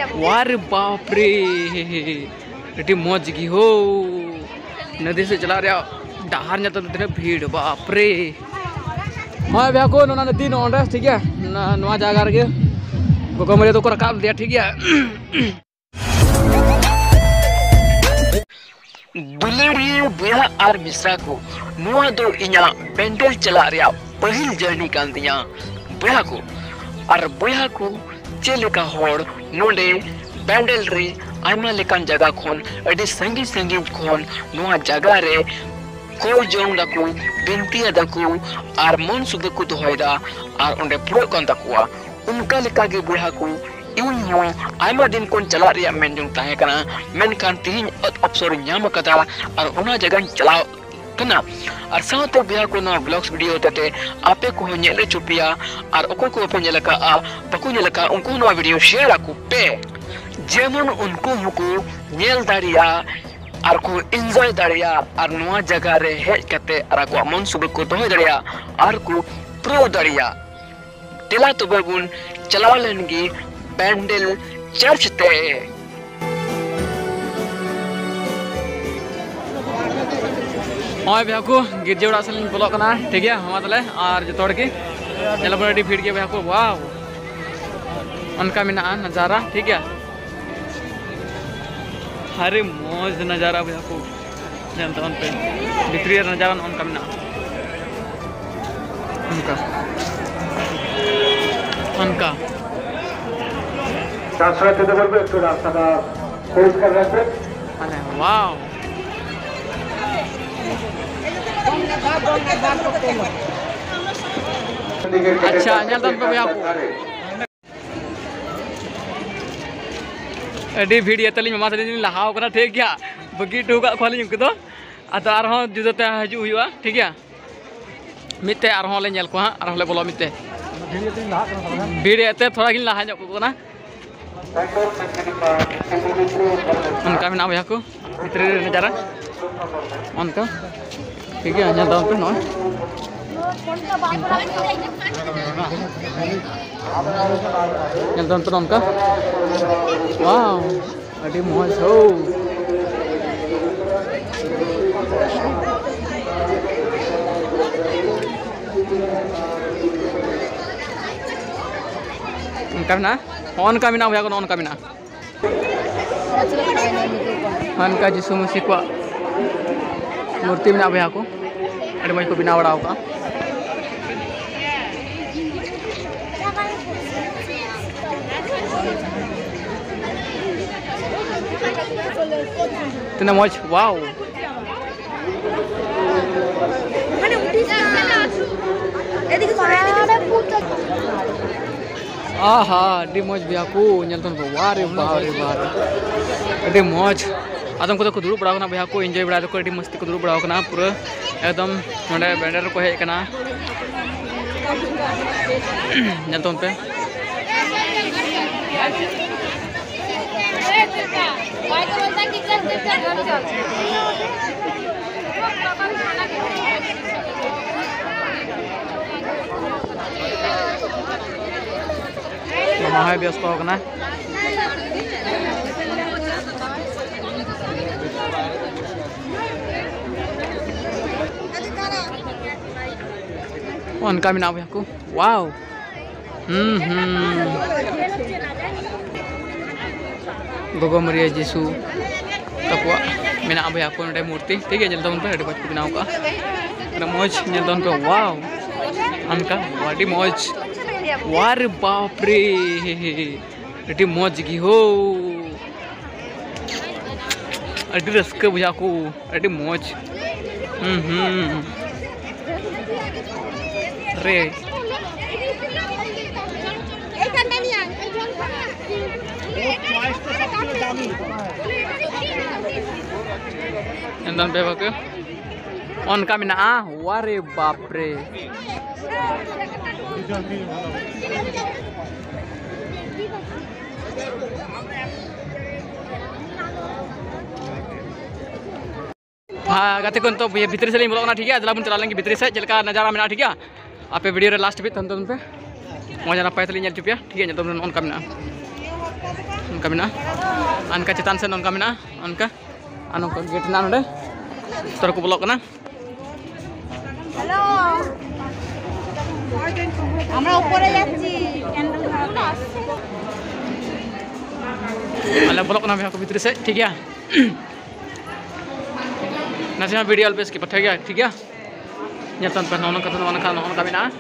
वारे बाप रे अभी मौज की हो नदी से चला रहा डहार nya तो भीड़ बाप रे हाँ भैया को ना नदी नोंडे ठीक है नवा जगह रे गोगो मरे तो को रकाब दिया ठीक है दुलेरी बुया आर मिश्रा को नुआ दो इन्या पेंडल चला रहा पहिल जर्नी कान दिया बुया को और बुया को चेलेका होड़ नोंडे पेंडल रे आयमा लेकान जगह खोन अडी संगी संगी खोन नुआ जगह रे को जोंग दको बिनती दको और मन सुबह को दोहरा और उन्हें प्रो कौन तकुआ उनका लेका के बुया को यूं यूं आयमा दिन कौन चला रहा मैं जोंग ताहे कना मैं कान तीन अवसर न्याम कदा और उन्हें जगह चला कना और साथ बुया को ना ब्लॉग्स वीडियो तते आपे को नेले चुपिया और ओको को पे नेलका आ पको नेलका उनको ना वीडियो शेयर आकु पे जेमन उनको हुको नेल दारिया और को एंजॉय दारिया और नवा जगह रे हेज कते और को मन सुबह को दोह दारिया और को प्रो दारिया तेला तो बगुन चलाव लेनगी पेंडल चर्च ते भैया को गिरजा से बोलो ठीक है हम तले और जो के बड़ी भीड़ के भैया को वाह उनका मिना नज़ारा ठीक है हरे मौज नज़ारा भैया को जानता उन पे भितरी नज़ारा उनका मिना उनका उनका वाह अच्छा भैया अभी भीड़ तली मामा तली लहाव कना ठीक गया बगी टूका खोली उनको तो आरो जुदते हजू हुआ ठीक है मिते ले नेल को हां ले बोलो मिते भीड़ एते थोड़ा गिन लहा को ना उनका में नाम भैया को भीतरे नजारा उनका ठीक है nyata पे नॉन nyata पे उनका वाव अभी मौज हो उनका ना ऑन का मिना भैया को ऑन का मिना उनका यीशु मसीह को मूर्ति में भैया को अरे मज को बिना बड़ा होगा इतना मौज वाव आहा डी मौज भैया को नलतन वारे बारे बारे अरे मौज आदम को दुरुब बड़ा भैया को एंजॉय बड़ा को मस्ती को दुरुब बड़ा पूरा एकदम नोडे बैंडर को हेज कना नलतन पे मामा है व्यस्त होना उनका भी नाम को वाव गोगो मरिया जीसु तकवा मेना भैया को नोडे मूर्ति ठीक है जल्द पे अड़ी मौज को बनाव का मौज जल्द पे वाव उनका अड़ी मौज वार बाप रे अड़ी मौज की हो अड़ी रस्क बुझा को अड़ी मौज रे पे बाके उनका मिना वारे बाप रे हाँ गाते को तो भीतर से बोलो ठीक है जला बन चला लेंगे भीतर से चलका नजारा में ठीक है आप वीडियो रे लास्ट भी तन पे मजा ना पाए चुपिया ठीक है तो उनका में उनका मिना अनका चितान से उनका मिना उनका अनका गेट ना नोडे तर को ब्लॉक ना हेलो আমরা উপরে যাচ্ছি ক্যান্ডেল ধরাতে अल्लाह ब्लॉक ना भैया को भीतर से ठीक है नसीमा वीडियो पे इसकी पठा गया ठीक है nyatan pa nono kami na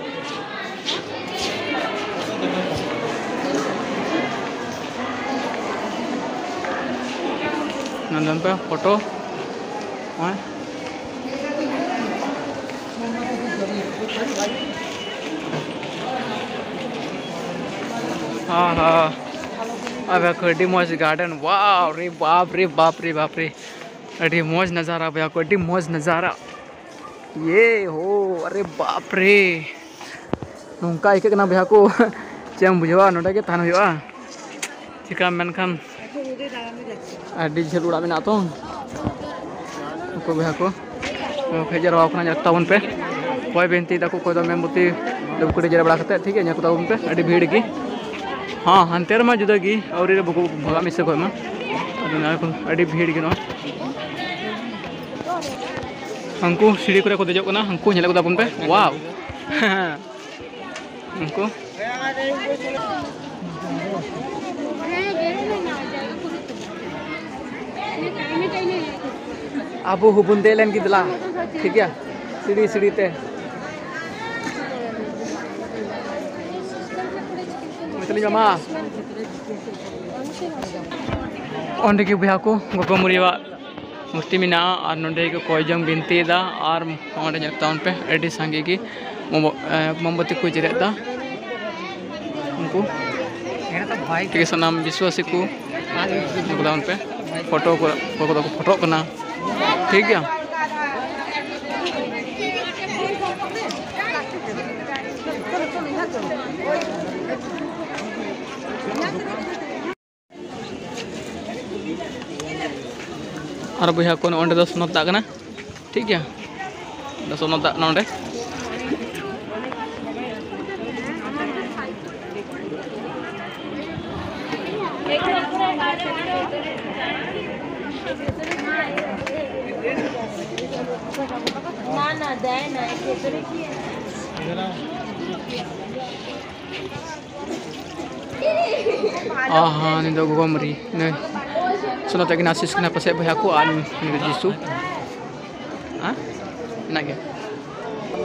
nandan pa foto अब अडी मौज गार्डन वाह रे बाप रे बाप रे बाप रे अडी मौज नज़ारा भैया को अडी मौज नज़ारा ये हो अरे बाप रे नौका इकना भैया को चेम बुझा नोडे के थान हुआ चिका मेनखान अडी झेल उड़ा में तो उनको भैया को खजरवा ताबन पे कोई बेनती तक कोई दो मेमबती डबकुड़ी जरा बड़ा करते ठीक है ताबन पे अडी भीड़ की हाँ हंतेर मा जुदा की और भगा मिसे को अडी भीड़ की ना हमको सीढ़ी को देजो कना हमको हेले को दाबन पे वाव हमको अब हुबुन देलन की दिला ठीक है सीढ़ी सीढ़ी ते मितली जमा ओंडे की भैया को गोगोमुरिया मूर्ति में और नोडे को कोयजंग बिनती और टाउन पे अड़ी संगे की मोमबत्ती को जरेदा उनको ठीक है सनाम विश्वासी को टाउन पे फोटो को फोटो करना ठीक है और भैया को अंडे सोनत दाग ठीक है सोनत दाग ना हाँ नी दो गोगोमरी ने सुनो तक नासिस कना पसे भैया को आन जिसु हाँ ना के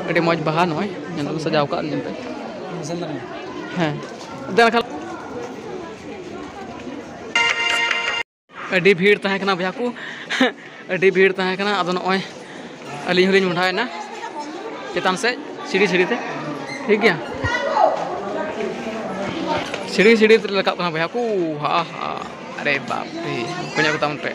अड़ी मौज बहा नय जन सजाव का जन पे हां देन खाल अड़ी भीड़ तहे कना भैया को अड़ी भीड़ तहे कना अदो नय अली हलिन मुठाय ना चेतन से सीढ़ी सीढ़ी ते ठीक है सीढ़ी सीढ़ी ते लगा कना भैया को हां हां अरे बाप रे punya aku tahun pe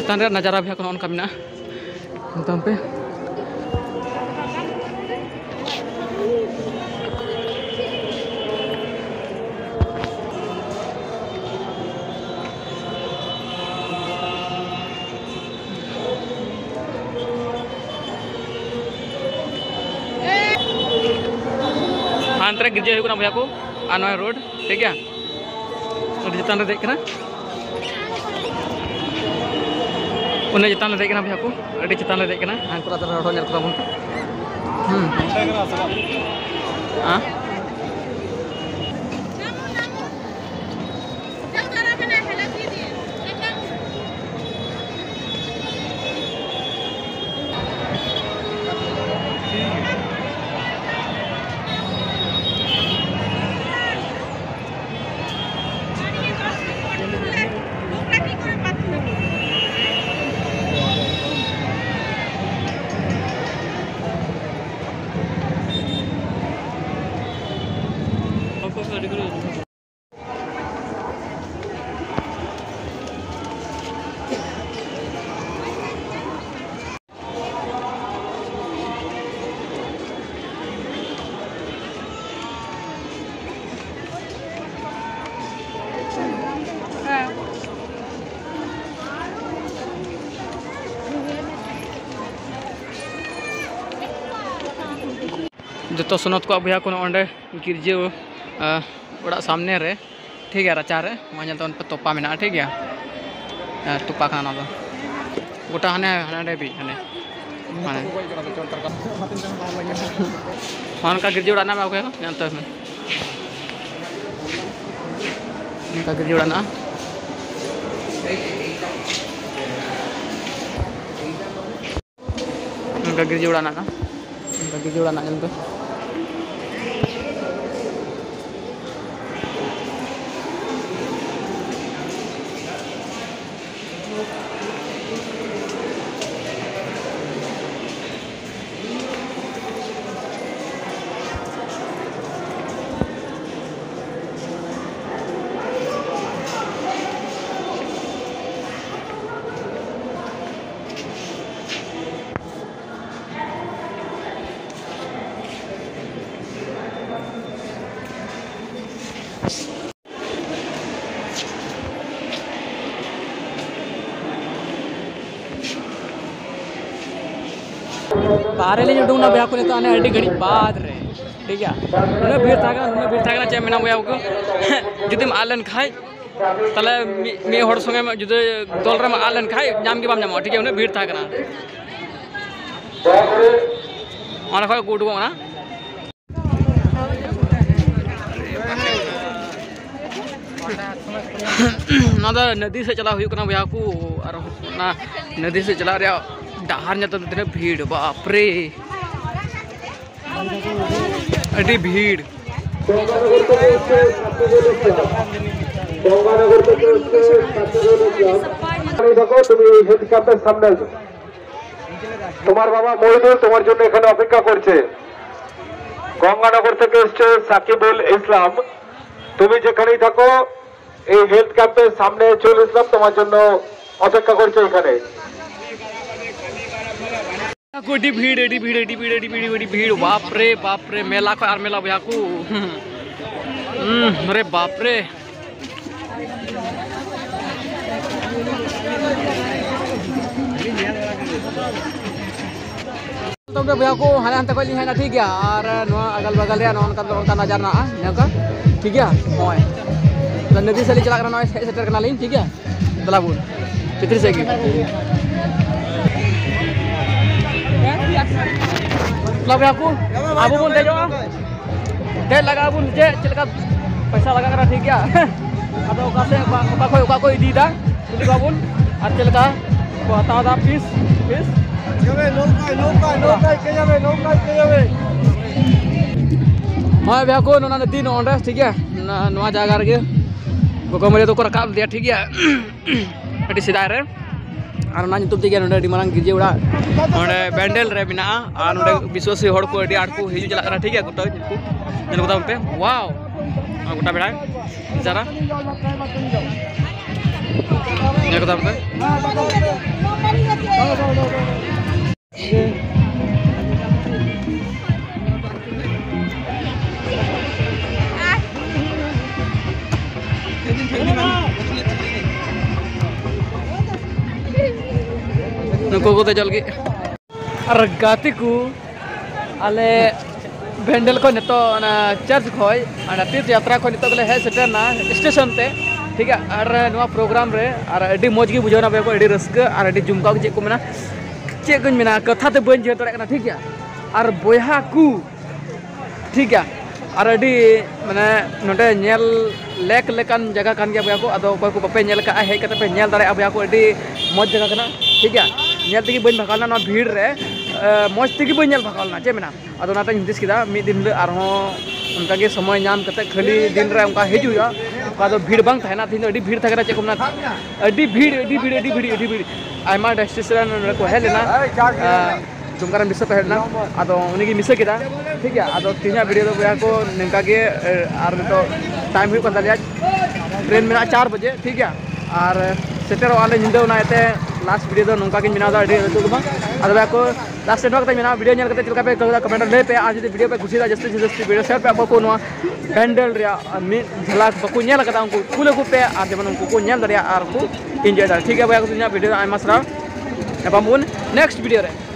tanda najara भैया को on kamina tahun pe अंतरा गिरजा हुई भैया को आनोय रोड ठीक है चितान देखना उन्हें चितान देखना भैया को अड़ी चितान देखना हांकुरा रोड नेल को हाँ जो सुनत को भैया को अंडे गिरजे ओड़ा सामने रे ठीक है राचा रे वहाँ पे तोपा में ठीक है तुपा खाना तो गोटा हने हने भी हने हाँ का गिरजे उड़ाना मैं आपको जानता हूँ का गिरजे उड़ाना उनका गिरजे उड़ाना ना उनका गिरजे उड़ाना जानते बाहर ले उडूंग ना भैया को तो आने अड़ी घड़ी बाद रे ठीक है उन्हें भीड़ था चे मेना भैया को जुदीम आलन खाए तले मी हर संगे जुदे दल रे आलन खाए नाम के बाम नाम ठीक है उन्हें भीड़ था माने खा गुड ना ना नदी से चला हुई भैया को और ना नदी से चला रहा डहार तो इतने भीड़ बापरे अड़ी भीड़ তোমার বাবা মহিদুল তোমার জন্য এখানে অপেক্ষা করছে গঙ্গানগর থেকে এসেছে সাকিবুল ইসলাম তুমি যেখানেই থাকো এই হেলথ ক্যাম্পের সামনে চলে আসলাম তোমার জন্য অপেক্ষা করছে এখানে एडी भीड़ बाप रे मेला को यार मेला भैया को अरे बाप रे तो भैया को हाले हंते को है ना ठीक है और अगल बगल रे नोन का नजर ना का ठीक है होय तो नदी से चला करना सेटर करना लेन ठीक है चला बोल चित्र से की मतलब aku abu pun dejo deh laga abu je cilaka पैसा लगा कर ठीक है atau oka ko idi dah jadi abun ar cilaka ko hata da piece jabe lokai ke jabe मैं भैया को नोना नदी नोंडे ठीक है नवा जगह रे को मेरे तो को रकाब दिया ठीक है अटी सीधा रे और ना ᱧᱩᱛᱩᱢ ᱛᱮᱜᱮ ᱱᱚᱰᱮ ᱟᱹᱰᱤ ᱢᱟᱨᱟᱝ ᱜᱤᱨᱡᱟᱹ ᱚᱲᱟᱜ ᱱᱚᱰᱮ ᱵᱮᱱᱰᱮᱞ ᱨᱮ ᱢᱮᱱᱟᱜᱼᱟ ᱟᱨ ᱱᱚᱰᱮ ᱵᱤᱥᱣᱟᱥᱤ ᱦᱚᱲ ᱠᱚ ᱟᱹᱰᱤ ᱟᱸᱴ ᱠᱚ ᱦᱤᱡᱩᱜ ᱪᱟᱞᱟᱜ ᱠᱟᱱᱟ ᱴᱷᱤᱠ ᱜᱮᱭᱟ ᱜᱚᱴᱟ ᱧᱮᱞ ᱠᱚ ᱛᱟᱵᱚᱱ ᱯᱮ ᱣᱟᱣ ᱜᱚᱴᱟ ᱵᱮᱲᱟ ᱡᱟᱨᱟ ᱧᱮᱞ ᱠᱚ ᱛᱟᱵᱚᱱ ᱯᱮ नुको को चल गई और गाती को आले भेंडल को नितो चर्च खोय तीर्थ यात्रा को नितो गले है सेटर ना स्टेशन ते ठीक है और नवा प्रोग्राम रे और अडी मौज की बुझाना बे को अडी रस्क और अडी जुमका को जे को मेना चे को मेना कथा ते बन जे तोरे कना ठीक है और बोया को ठीक है और अडी माने नोटे नेल लेक लेकान जगह कान गया बया को अदो कोई को बपे नेल का है कते पे नेल दारे बया को अडी मौज जगह कना ठीक है नेल तगी बन भकालना ना भीड़ रे मौज तगी बन नेल भकालना चे मेना अदो नाता हिंदिस किदा मी दिन ले आर हो उनका के समय नाम कते खाली दिन रे उनका हिजुया का दो भीड़ बांग थाना थिन अडी भीड़ थकरा चे कोना अडी भीड़ आयमा डेस्टिनेशन को है लेना जुमकार मिस पे हेडना अदो उनी की मिस किदा ठीक है अदो तीना वीडियो दो बया को निका के आर तो टाइम हुई कंदा ट्रेन में 4 बजे ठीक है और सेटर वाले निंदो नाते लास्ट वीडियो दो नंका के मिना दा तो बा अदो बया को लास्ट सेट वक्त मिना वीडियो नेल कते चिलका पे कमेंट ले पे आज वीडियो पे खुशी दा जस्ती वीडियो शेयर पे आपको नो हैंडल रे मी झलक बको नेल कदा उनको कुले को पे आज जमन उनको को नेल दरिया आर को एंजॉय दा ठीक है बया को वीडियो आइमा सरा नेक्स्ट वीडियो रे